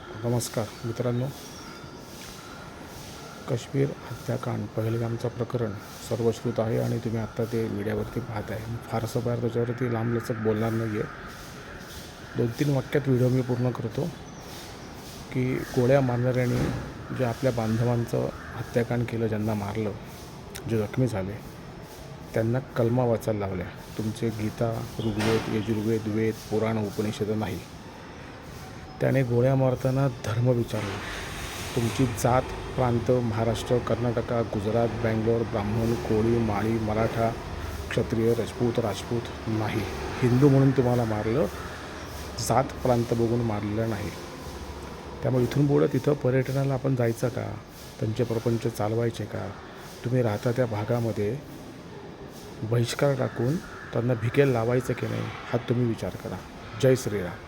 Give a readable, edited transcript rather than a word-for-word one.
नमस्कार मित्रांनो. काश्मीर हत्याकांड पहलगामचं प्रकरण सर्वश्रुत आहे आणि तुम्ही आत्ता ते मीडियावरती पाहत आहे. मी फारसं बाहेर त्याच्यावरती लांबलचक बोलणार नाही आहे. 2-3 वाक्यात व्हिडिओ मी पूर्ण करतो की गोळ्या मारणाऱ्यांनी जे आपल्या बांधवांचं हत्याकांड केलं, ज्यांना मारलं, जे जखमी झाले, त्यांना कलमा वाचायला लावल्या. तुमचे गीता, ऋग्वेद, यजुर्वेद, वेद, पुराण, उपनिषद नाही. त्याने गोळ्या मारताना धर्म विचारला. तुमची जात, प्रांत, महाराष्ट्र, कर्नाटक, गुजरात, बँगलोर, ब्राह्मण, कोळी, माळी, मराठा, क्षत्रिय, राजपूत नाही. हिंदू म्हणून तुम्हाला मारलं, जात प्रांत बघून मारलेलं नाही. त्यामुळे इथून पुढं तिथं पर्यटनाला आपण जायचं का? त्यांचे प्रपंच चालवायचे का? तुम्ही राहता त्या भागामध्ये बहिष्कार टाकून त्यांना भिकेल लावायचं की नाही, हा तुम्ही विचार करा. जय श्रीराम.